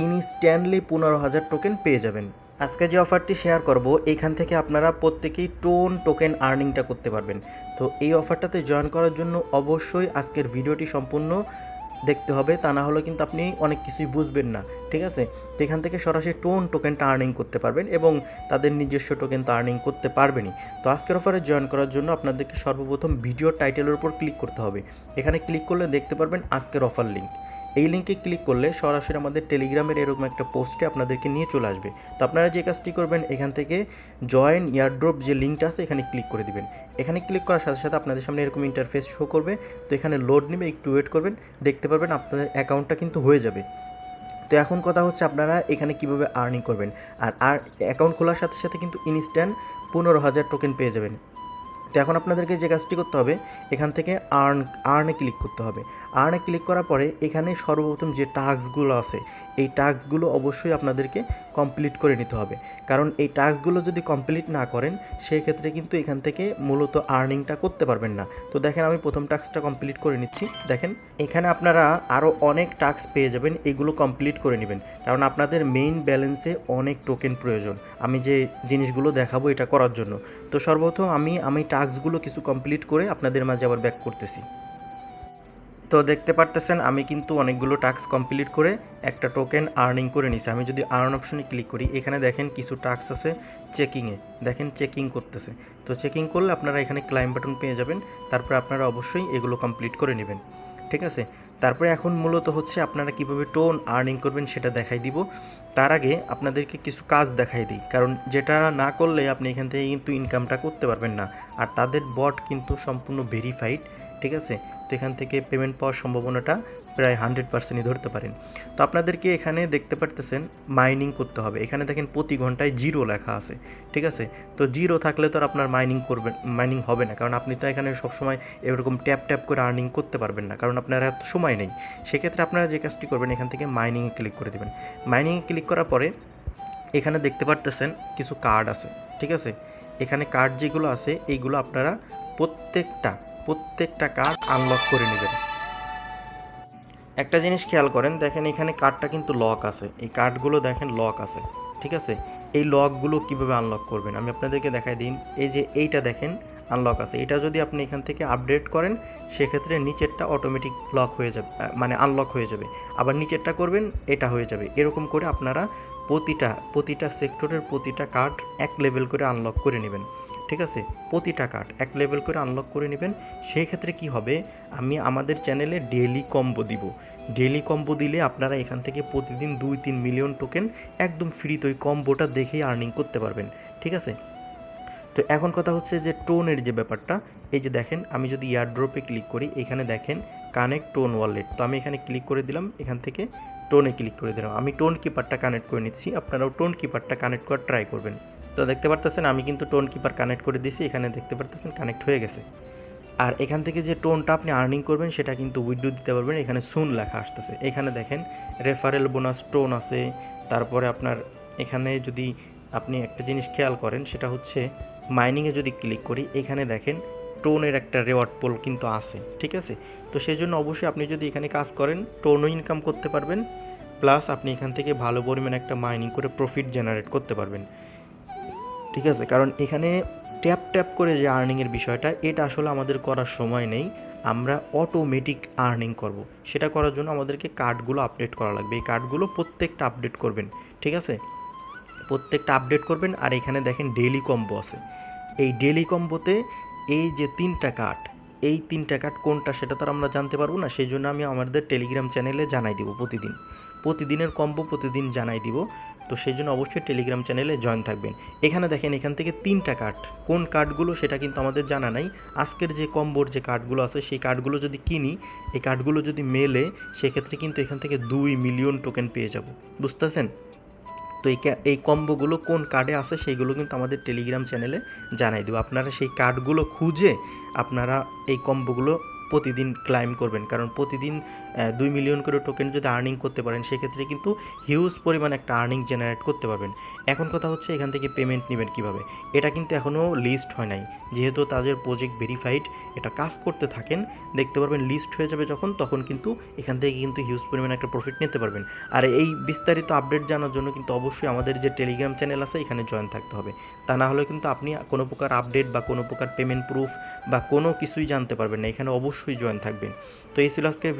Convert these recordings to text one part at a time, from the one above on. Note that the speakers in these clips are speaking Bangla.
ইনস্ট্যান্টলি 15,000 টোকেন পেয়ে যাবেন। আজকে যে অফারটি শেয়ার করব এইখান থেকে আপনারা প্রত্যেকেই টোকেন আর্নিংটা করতে পারবেন। তো এই অফারটাতে জয়েন করার জন্য অবশ্যই আজকের ভিডিওটি সম্পূর্ণ দেখতে হবে, তা না হলে কিন্তু আপনি অনেক কিছুই বুঝবেন না, ঠিক আছে? তো এখান থেকে সরাসরি টোকেনটা আর্নিং করতে পারবেন এবং তাদের নিজস্ব টোকেন তো আর্নিং করতে পারবেনই। তো আজকের অফারে জয়েন করার জন্য আপনাদেরকে সর্বপ্রথম ভিডিওর টাইটেলের উপর ক্লিক করতে হবে। এখানে ক্লিক করলে দেখতে পারবেন আজকের অফার লিঙ্ক। এই লিঙ্কে ক্লিক করলে সরাসরি আমাদের টেলিগ্রামের এরকম একটা পোস্টে আপনাদেরকে নিয়ে চলে আসবে। তো আপনারা যে কাজটি করবেন, এখান থেকে জয়েন ইয়ারড্রপ যে লিঙ্কটা আছে এখানে ক্লিক করে দিবেন। এখানে ক্লিক করার সাথে সাথে আপনাদের সামনে এরকম ইন্টারফেস শো করবে। তো এখানে লোড নেবে, একটু ওয়েট করবেন, দেখতে পারবেন আপনাদের অ্যাকাউন্টটা কিন্তু হয়ে যাবে। তো এখন কথা হচ্ছে আপনারা এখানে কীভাবে আর্নিং করবেন। আর অ্যাকাউন্ট খোলার সাথে সাথে কিন্তু ইনস্ট্যান্ট 15,000 টোকেন পেয়ে যাবেন। তো এখন আপনাদেরকে যে কাজটি করতে হবে, এখান থেকে আর্নে ক্লিক করতে হবে। আর্নে ক্লিক করার পরে এখানে সর্বপ্রথম যে টাস্কগুলো আছে এই টাস্কগুলো অবশ্যই আপনাদেরকে কমপ্লিট করে নিতে হবে। কারণ এই টাস্কগুলো যদি কমপ্লিট না করেন সেই ক্ষেত্রে কিন্তু এখান থেকে মূলত আর্নিংটা করতে পারবেন না। তো দেখেন আমি প্রথম টাস্কটা কমপ্লিট করে নিচ্ছি। দেখেন এখানে আপনারা আরও অনেক টাস্ক পেয়ে যাবেন, এগুলো কমপ্লিট করে নেবেন, কারণ আপনাদের মেইন ব্যালেন্সে অনেক টোকেন প্রয়োজন আমি যে জিনিসগুলো দেখাবো এটা করার জন্য। তো সর্বপ্রথম আমি টাস্কগুলো কিছু কমপ্লিট করে আপনাদের মাঝে আবার ব্যাক করতেছি। তো দেখতে পারতেছেন আমি কিন্তু অনেকগুলো টাস্ক কমপ্লিট করে একটা টোকেন আর্নিং করে নিছি। আমি যদি আর্ন অপশনে ক্লিক করি, এখানে দেখেন কিছু টাস্ক আছে চেকিংয়ে, দেখেন চেকিং করতেছে। তো চেকিং করলে আপনারা এখানে ক্লাইম বাটন পেয়ে যাবেন, তারপরে আপনারা অবশ্যই এগুলো কমপ্লিট করে নেবেন, ঠিক আছে? তারপরে এখন মূলত হচ্ছে আপনারা কীভাবে আর্নিং করবেন সেটা দেখাই দিব। তার আগে আপনাদেরকে কিছু কাজ দেখাই দিই, কারণ যেটা না করলে আপনি এখান থেকে কিন্তু ইনকামটা করতে পারবেন না। আর তাদের বট কিন্তু সম্পূর্ণ ভেরিফাইড, ঠিক আছে? তো এখান থেকে পেমেন্ট পাওয়ার সম্ভাবনাটা প্রায় 100%ই ধরতে পারেন। তো আপনাদেরকে এখানে দেখতে পারতেছেন মাইনিং করতে হবে। এখানে দেখেন প্রতি ঘন্টায় 0 লেখা আছে, ঠিক আছে? তো 0 থাকলে তো আর আপনার মাইনিং হবে না, কারণ আপনি তো এখানে সবসময় এরকম ট্যাপ করে আর্নিং করতে পারবেন না, কারণ আপনার এত সময় নেই। সেক্ষেত্রে আপনারা যে কাজটি করবেন, এখান থেকে মাইনিংয়ে ক্লিক করে দেবেন। মাইনিংয়ে ক্লিক করার পরে এখানে দেখতে পারতেছেন কিছু কার্ড আছে, ঠিক আছে? এখানে কার্ড যেগুলো আছে এইগুলো আপনারা প্রত্যেকটা কার্ড আনলক করে নেবেন। একটা জিনিস খেয়াল করেন, দেখেন এখানে কার্ডটা কিন্তু লক আছে, এই কার্ডগুলো দেখেন লক আছে, ঠিক আছে? এই লকগুলো কীভাবে আনলক করবেন আমি আপনাদেরকে দেখাই দিন। এই যে এইটা দেখেন আনলক আছে, এটা যদি আপনি এখান থেকে আপডেট করেন সেক্ষেত্রে নিচেরটা অটোমেটিক লক হয়ে যাবে, মানে আনলক হয়ে যাবে। আবার নিচেরটা করবেন এটা হয়ে যাবে। এরকম করে আপনারা প্রতিটা সেক্টরের প্রতিটা কার্ড এক লেভেল করে আনলক করে নেবেন, ঠিক আছে? প্রতিটা কার্ড এক লেভেল করে আনলক করে নেবেন। সেই ক্ষেত্রে কি হবে, আমি আমাদের চ্যানেলে ডেইলি কম্বো দিব। ডেইলি কম্বো দিলে আপনারা এখান থেকে প্রতিদিন 2-3 মিলিয়ন টোকেন একদম ফ্রিতে ওই কম্বোটা দেখেই আর্নিং করতে পারবেন, ঠিক আছে? তো এখন কথা হচ্ছে যে টোনের যে ব্যাপারটা, এই যে দেখেন আমি যদি এয়ারড্রপে ক্লিক করি, এখানে দেখেন কানেক্ট টোন ওয়ালেট। তো আমি এখানে ক্লিক করে দিলাম, এখান থেকে টোনে ক্লিক করে দিলাম। আমি টোন কিপারটা কানেক্ট করে নিচ্ছি, আপনারাও টোন কিপারটা কানেক্ট করার ট্রাই করবেন। তো দেখতে পারতেছেন আমি কিন্তু টোন কিপার কানেক্ট করে দিয়েছি, এখানে দেখতে পারতেছেন কানেক্ট হয়ে গেছে। আর এখান থেকে যে টোনটা আপনি আর্নিং করবেন সেটা কিন্তু উইথড্র দিতে পারবেন। এখানে সুন লেখা আসতেছে, এখানে দেখেন রেফারেল বোনাস টোন আছে। তারপরে আপনার এখানে যদি আপনি একটা জিনিস খেয়াল করেন সেটা হচ্ছে মাইনিংয়ে যদি ক্লিক করি, এখানে দেখেন টোনের একটা রেওয়ার্ড পোল কিন্তু আছে, ঠিক আছে? তো সেই জন্য অবশ্যই আপনি যদি এখানে কাজ করেন টোনও ইনকাম করতে পারবেন, প্লাস আপনি এখান থেকে ভালো পরিমাণে একটা মাইনিং করে প্রফিট জেনারেট করতে পারবেন, ঠিক আছে? কারণ এখানে ট্যাপ করে যে আর্নিংয়ের বিষয়টা, এটা আসলে আমাদের করার সময় নেই, আমরা অটোমেটিক আর্নিং করব। সেটা করার জন্য আমাদেরকে কার্ডগুলো আপডেট করা লাগবে। এই কার্ডগুলো প্রত্যেকটা আপডেট করবেন, ঠিক আছে? প্রত্যেকটা আপডেট করবেন। আর এখানে দেখেন ডেইলি কম্বো আছে। এই ডেইলি কম্বোতে এই যে 3টা কার্ড, এই 3টা কার্ড কোনটা সেটা তো আমরা জানতে পারবো না, সেই জন্য আমি আমাদের টেলিগ্রাম চ্যানেলে জানাই দিব প্রতিদিনের কম্বো প্রতিদিন জানাই দিব। তো সেই জন্য অবশ্যই টেলিগ্রাম চ্যানেলে জয়েন থাকবেন। এখানে দেখেন এখান থেকে 3টা কার্ড, কোন কার্ডগুলো সেটা কিন্তু আমাদের জানা নাই। আজকের যে কম্বোর যে কার্ডগুলো আছে সেই কার্ডগুলো যদি কিনি, এই কার্ডগুলো যদি মেলে, সেক্ষেত্রে কিন্তু এখান থেকে 2 মিলিয়ন টোকেন পেয়ে যাব, বুঝতেছেন? তো এই কম্বোগুলো কোন কার্ডে আছে সেইগুলো কিন্তু আমাদের টেলিগ্রাম চ্যানেলে জানাই দেবো। আপনারা সেই কার্ডগুলো খুঁজে আপনারা এই কম্বোগুলো প্রতিদিন ক্লাইম করবেন, কারণ প্রতিদিন 2 মিলিয়ন করে টোকেন যদি আর্নিং করতে পারেন সেক্ষেত্রে কিন্তু হিউজ পরিমাণ একটা আর্নিং জেনারেট করতে পারবেন। এখন কথা হচ্ছে এখান থেকে পেমেন্ট নেবেন কীভাবে, এটা কিন্তু এখনও লিস্ট হয় নাই, যেহেতু তাদের প্রজেক্ট ভেরিফাইড, এটা কাজ করতে থাকেন, দেখতে পারবেন লিস্ট হয়ে যাবে যখন, তখন কিন্তু এখান থেকে কিন্তু হিউজ পরিমাণ একটা প্রফিট নিতে পারবেন। আর এই বিস্তারিত আপডেট জানার জন্য কিন্তু অবশ্যই আমাদের যে টেলিগ্রাম চ্যানেল আছে এখানে জয়েন থাকতে হবে, তা না হলে কিন্তু আপনি কোনো প্রকার আপডেট বা কোনো প্রকার পেমেন্ট প্রুফ বা কোনো কিছুই জানতে পারবেন না, এখানে অবশ্যই জয়েন থাকবেন। তো এই ছিল আজকের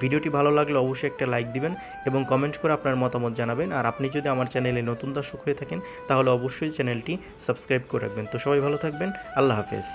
ভিডিওটি ভালো লাগলে অবশ্যই একটা লাইক দিবেন এবং কমেন্ট করে আপনার মতামত জানাবেন। আর আপনি যদি আমার চ্যানেলে নতুন দর্শক হয়ে থাকেন তাহলে অবশ্যই চ্যানেলটি সাবস্ক্রাইব করে রাখবেন। তো সবাই ভালো থাকবেন, আল্লাহ হাফেজ।